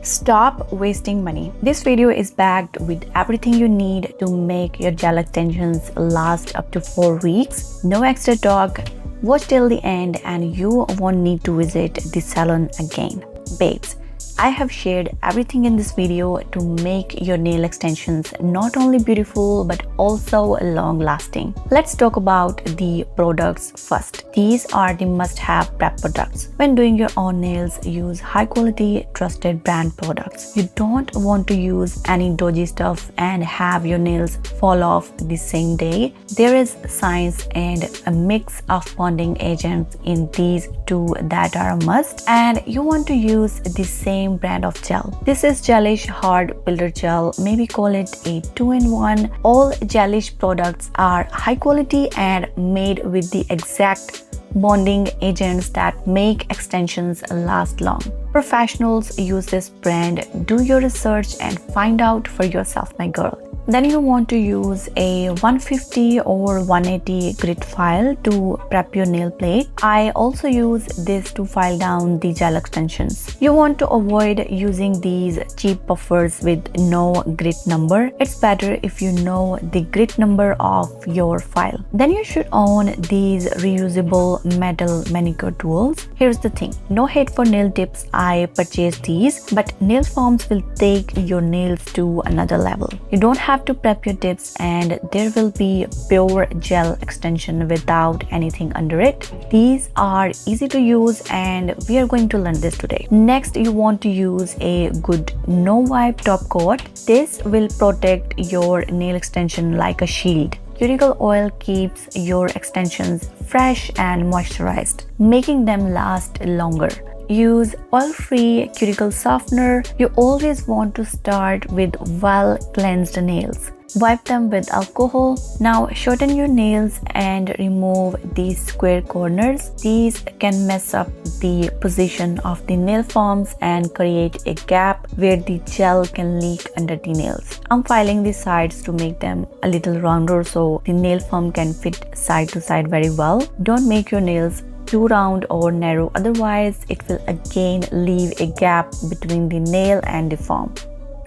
Stop wasting money. This video is backed with everything you need to make your gel extensions last up to 4 weeks. No extra talk. Watch till the end and you won't need to visit the salon again. Babes, I have shared everything in this video to make your nail extensions not only beautiful but also long lasting. Let's talk about the products first. These are the must-have prep products. When doing your own nails, use high quality trusted brand products. You don't want to use any dodgy stuff and have your nails fall off the same day. There is science and a mix of bonding agents in these two that are a must, and you want to use the same brand of gel. This is Gelish Hard Builder Gel, maybe call it a 2-in-1. All Gelish products are high quality and made with the exact bonding agents that make extensions last long. Professionals use this brand. Do your research and find out for yourself, my girl. Then you want to use a 150 or 180 grit file to prep your nail plate. I also use this to file down the gel extensions. You want to avoid using these cheap buffers with no grit number. It's better if you know the grit number of your file. Then you should own these reusable metal manicure tools. Here's the thing, no hate for nail tips, I purchased these, but nail foams will take your nails to another level. You don't have to prep your tips and there will be pure gel extension without anything under it. These are easy to use and we are going to learn this today. Next, you want to use a good no wipe top coat. This will protect your nail extension like a shield. Cuticle oil keeps your extensions fresh and moisturized, making them last longer. Use oil-free cuticle softener. You always want to start with well-cleansed nails. Wipe them with alcohol. Now shorten your nails and remove these square corners. These can mess up the position of the nail foams and create a gap where the gel can leak under the nails. I'm filing the sides to make them a little rounder so the nail foam can fit side to side very well. Don't make your nails too round or narrow, otherwise it will again leave a gap between the nail and the foam.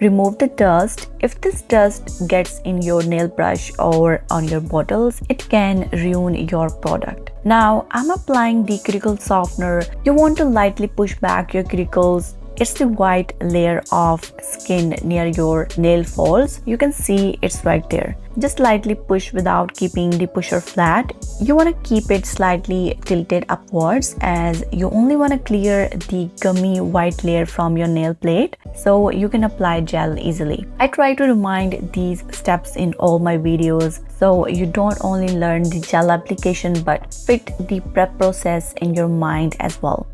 Remove the dust. If this dust gets in your nail brush or on your bottles, it can ruin your product. Now I'm applying the cuticle softener. You want to lightly push back your cuticles. It's the white layer of skin near your nail folds. You can see it's right there. Just lightly push without keeping the pusher flat. You want to keep it slightly tilted upwards as you only want to clear the gummy white layer from your nail plate so you can apply gel easily. I try to remind these steps in all my videos so you don't only learn the gel application but fit the prep process in your mind as well.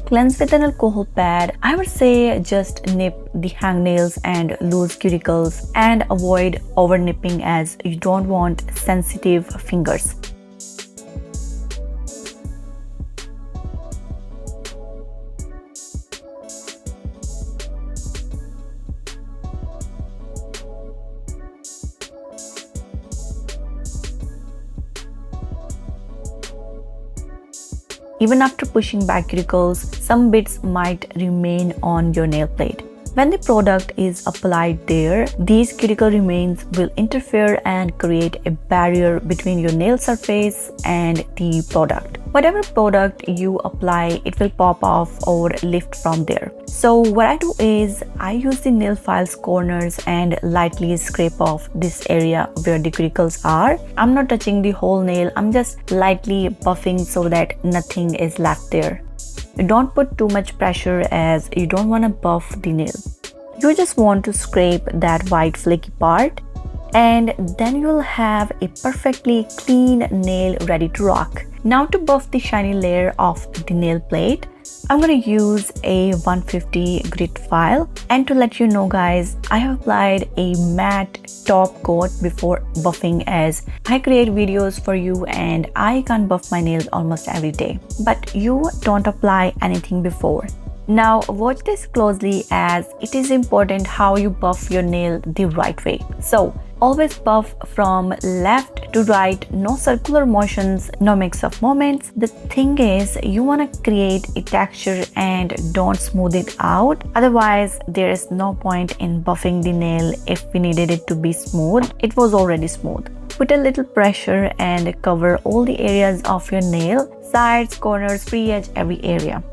Cleanse with an alcohol pad. I would say just nip the hangnails and loose cuticles and avoid over nipping as you don't want sensitive fingers. Even after pushing back cuticles, some bits might remain on your nail plate. When the product is applied there, these cuticle remains will interfere and create a barrier between your nail surface and the product. Whatever product you apply, it will pop off or lift from there. So what I do is I use the nail files corners and lightly scrape off this area where the cuticles are. I'm not touching the whole nail, I'm just lightly buffing so that nothing is left there. Don't put too much pressure as you don't want to buff the nail. You just want to scrape that white flaky part and then you'll have a perfectly clean nail ready to rock. Now to buff the shiny layer of the nail plate, I'm going to use a 150 grit file, and to let you know guys, I have applied a matte top coat before buffing as I create videos for you and I can't buff my nails almost every day. But you don't apply anything before. Now watch this closely as it is important how you buff your nail the right way. So always buff from left to right, no circular motions, no mix-up moments. The thing is, you want to create a texture and don't smooth it out. Otherwise, there is no point in buffing the nail if we needed it to be smooth. It was already smooth. Put a little pressure and cover all the areas of your nail, sides, corners, free edge, every area.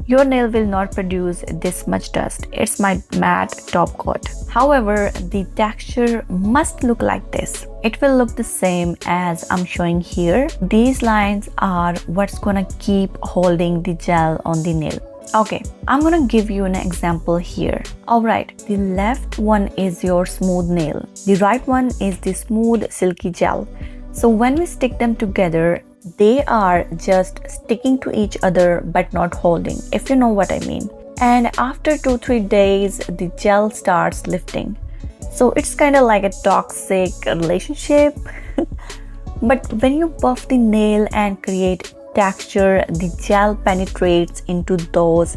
Your nail will not produce this much dust. It's my matte top coat. However, the texture must look like this. It will look the same as I'm showing here. These lines are what's gonna keep holding the gel on the nail. Okay, I'm gonna give you an example here. Alright, the left one is your smooth nail. The right one is the smooth silky gel. So when we stick them together, they are just sticking to each other but not holding, if you know what I mean. And after 2-3 days, the gel starts lifting. So it's kind of like a toxic relationship. But when you buff the nail and create texture, the gel penetrates into those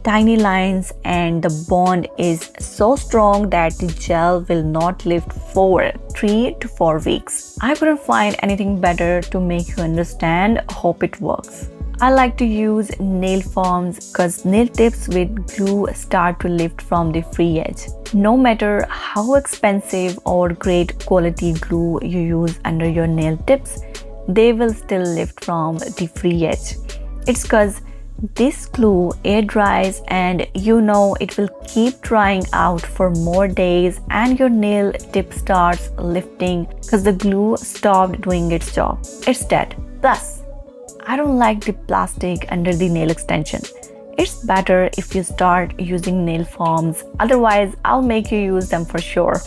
tiny lines and the bond is so strong that the gel will not lift for 3 to 4 weeks. I couldn't find anything better to make you understand. Hope it works. I like to use nail foams because nail tips with glue start to lift from the free edge. No matter how expensive or great quality glue you use under your nail tips, they will still lift from the free edge. It's because this glue air dries and you know it will keep drying out for more days and your nail tip starts lifting because the glue stopped doing its job. It's dead. Plus, I don't like the plastic under the nail extension. It's better if you start using nail foams, otherwise I'll make you use them for sure.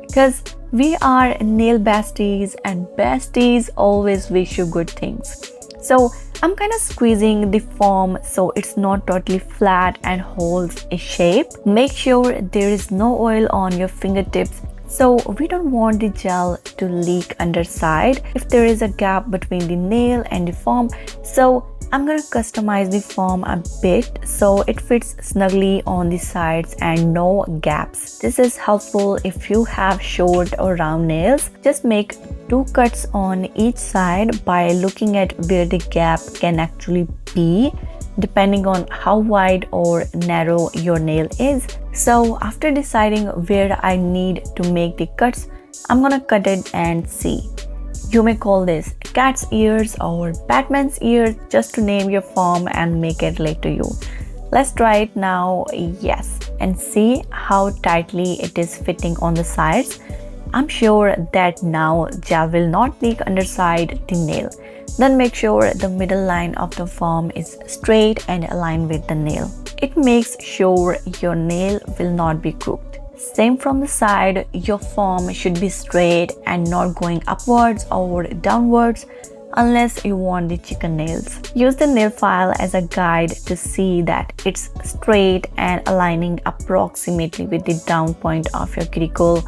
Because we are nail besties and besties always wish you good things. So I'm kind of squeezing the foam so it's not totally flat and holds a shape. Make sure there is no oil on your fingertips. So we don't want the gel to leak underside if there is a gap between the nail and the foam. So I'm gonna customize the foam a bit so it fits snugly on the sides and no gaps. This is helpful if you have short or round nails. Just make 2 cuts on each side by looking at where the gap can actually be, depending on how wide or narrow your nail is. So after deciding where I need to make the cuts, I'm gonna cut it and see. You may call this cat's ears or Batman's ears, just to name your foam and make it relate to you. Let's try it now, yes, and see how tightly it is fitting on the sides. I'm sure that now gel will not leak underside the nail. Then make sure the middle line of the foam is straight and aligned with the nail. It makes sure your nail will not be crooked. Same from the side, your foam should be straight and not going upwards or downwards unless you want the chicken nails. Use the nail file as a guide to see that it's straight and aligning approximately with the down point of your cuticle,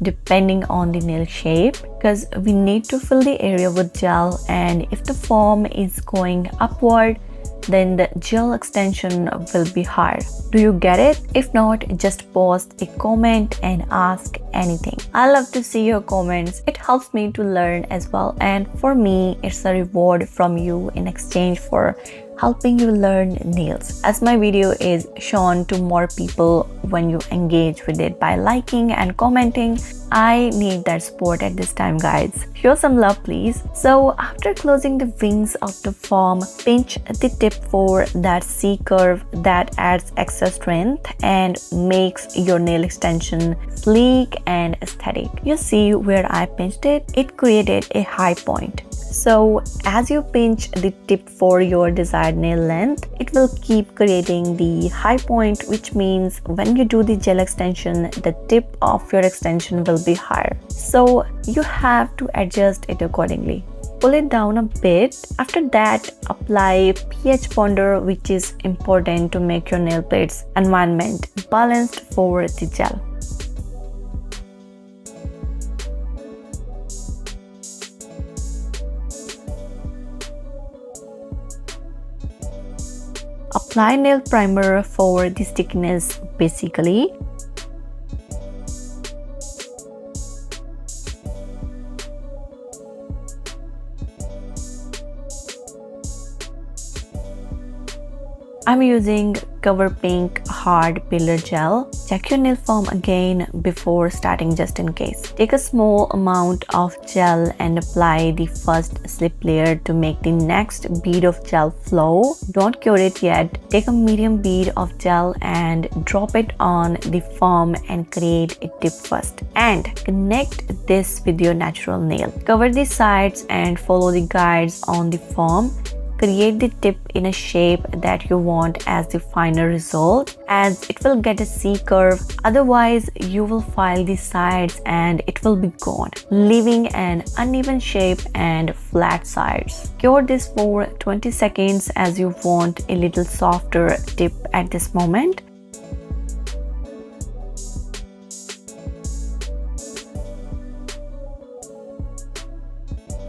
depending on the nail shape, because we need to fill the area with gel, and if the foam is going upward, then the gel extension will be higher. Do you get it? If not, just post a comment and ask anything. I love to see your comments. It helps me to learn as well, and for me it's a reward from you in exchange for helping you learn nails, as my video is shown to more people when you engage with it by liking and commenting. I need that support at this time, guys. Show some love, please. So after closing the wings of the foam, pinch the tip for that C curve that adds extra strength and makes your nail extension sleek and aesthetic. You see where I pinched it? It created a high point. So as you pinch the tip for your desired nail length, it will keep creating the high point, which means when you do the gel extension, the tip of your extension will be higher. So you have to adjust it accordingly. Pull it down a bit. After that, apply pH bonder, which is important to make your nail plates environment balanced for the gel. Apply nail primer for the stickiness basically. I'm using Cover Pink Hard Pillar Gel. Check your nail foam again before starting just in case. Take a small amount of gel and apply the first slip layer to make the next bead of gel flow. Don't cure it yet. Take a medium bead of gel and drop it on the foam and create a tip first. And connect this with your natural nail. Cover the sides and follow the guides on the foam. Create the tip in a shape that you want as the final result, as it will get a C curve. Otherwise, you will file the sides and it will be gone, leaving an uneven shape and flat sides. Cure this for 20 seconds as you want a little softer tip at this moment.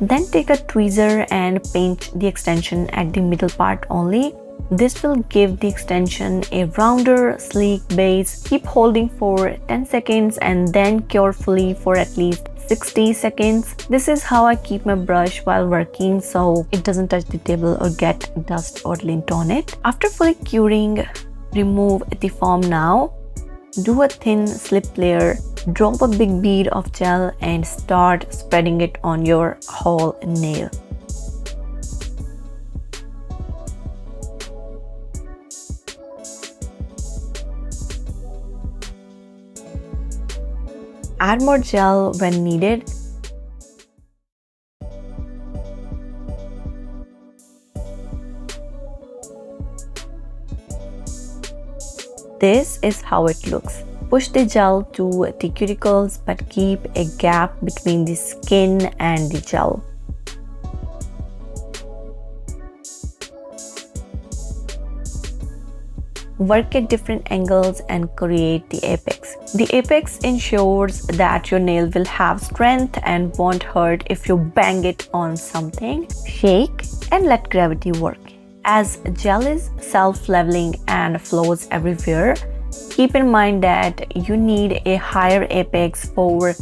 Then take a tweezer and pinch the extension at the middle part only. This will give the extension a rounder, sleek base. Keep holding for 10 seconds and then cure fully for at least 60 seconds. This is how I keep my brush while working so it doesn't touch the table or get dust or lint on it. After fully curing, remove the foam now. Do a thin slip layer. Drop a big bead of gel and start spreading it on your whole nail. Add more gel when needed. This is how it looks. Push the gel to the cuticles but keep a gap between the skin and the gel. Work at different angles and create the apex. The apex ensures that your nail will have strength and won't hurt if you bang it on something. Shake and let gravity work. As gel is self-leveling and flows everywhere, keep in mind that you need a higher apex for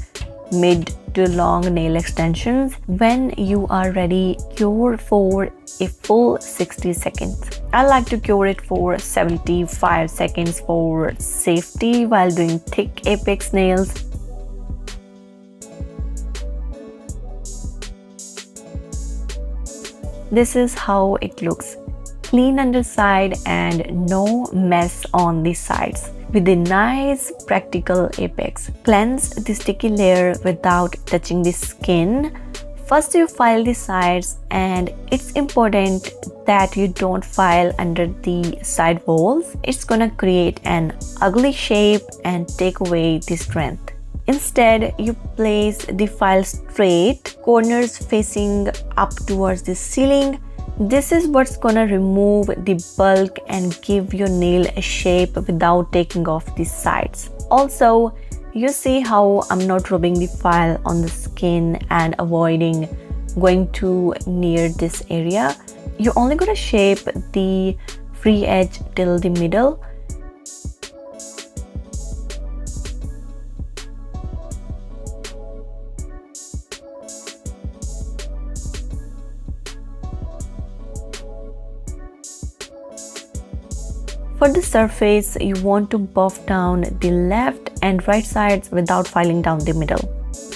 mid to long nail extensions. When you are ready, cure for a full 60 seconds. I like to cure it for 75 seconds for safety while doing thick apex nails. This is how it looks. Clean underside and no mess on the sides. With a nice practical apex. Cleanse the sticky layer without touching the skin. First you file the sides, and it's important that you don't file under the side walls. It's gonna create an ugly shape and take away the strength. Instead, you place the file straight, corners facing up towards the ceiling. This is what's gonna remove the bulk and give your nail a shape without taking off the sides. Also, you see how I'm not rubbing the file on the skin and avoiding going too near this area. You're only gonna shape the free edge till the middle. For the surface, you want to buff down the left and right sides without filing down the middle,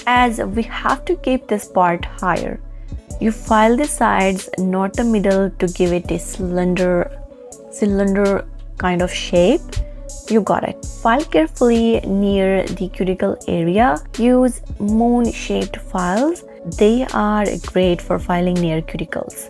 as we have to keep this part higher. You file the sides, not the middle, to give it a cylinder kind of shape. You got it. File carefully near the cuticle area. Use moon-shaped files. They are great for filing near cuticles.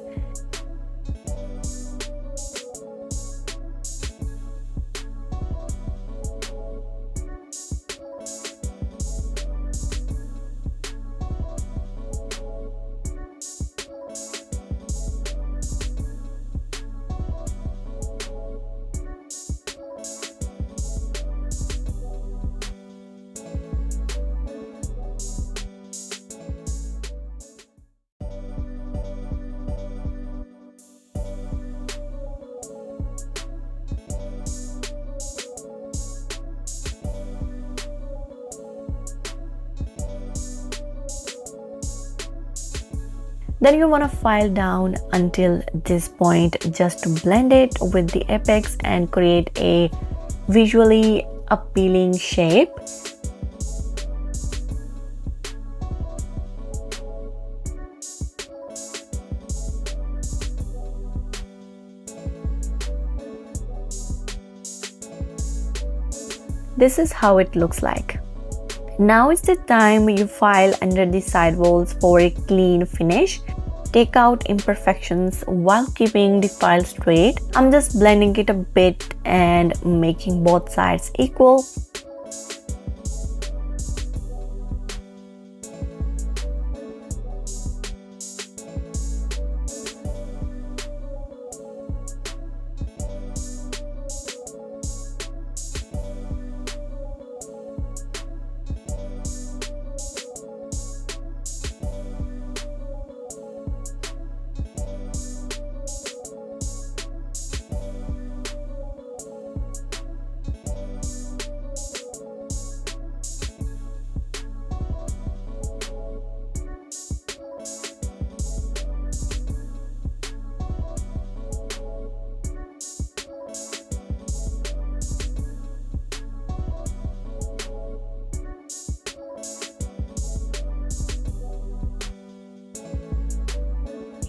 Then you want to file down until this point just to blend it with the apex and create a visually appealing shape. This is how it looks like. Now is the time you file under the sidewalls for a clean finish. Take out imperfections while keeping the file straight. I'm just blending it a bit and making both sides equal.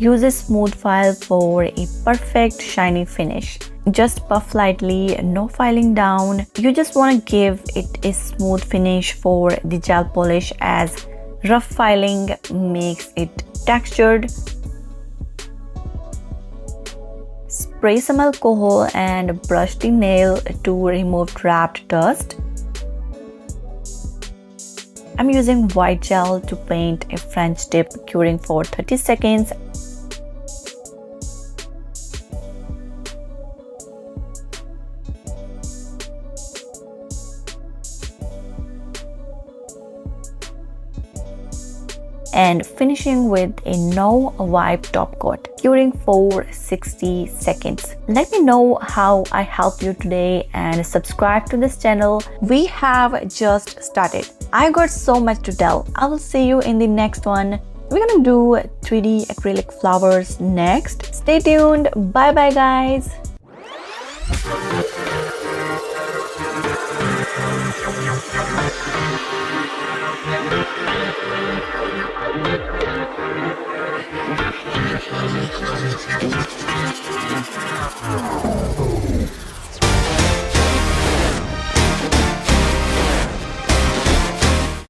Use a smooth file for a perfect shiny finish. Just puff lightly, no filing down. You just want to give it a smooth finish for the gel polish, as rough filing makes it textured. Spray some alcohol and brush the nail to remove trapped dust. I'm using white gel to paint a French tip, curing for 30 seconds. And finishing with a no wipe top coat, curing for 60 seconds. Let me know how I helped you today and subscribe to this channel. We have just started. I got so much to tell. I will see you in the next one. We're gonna do 3D acrylic flowers next. Stay tuned. Bye bye guys.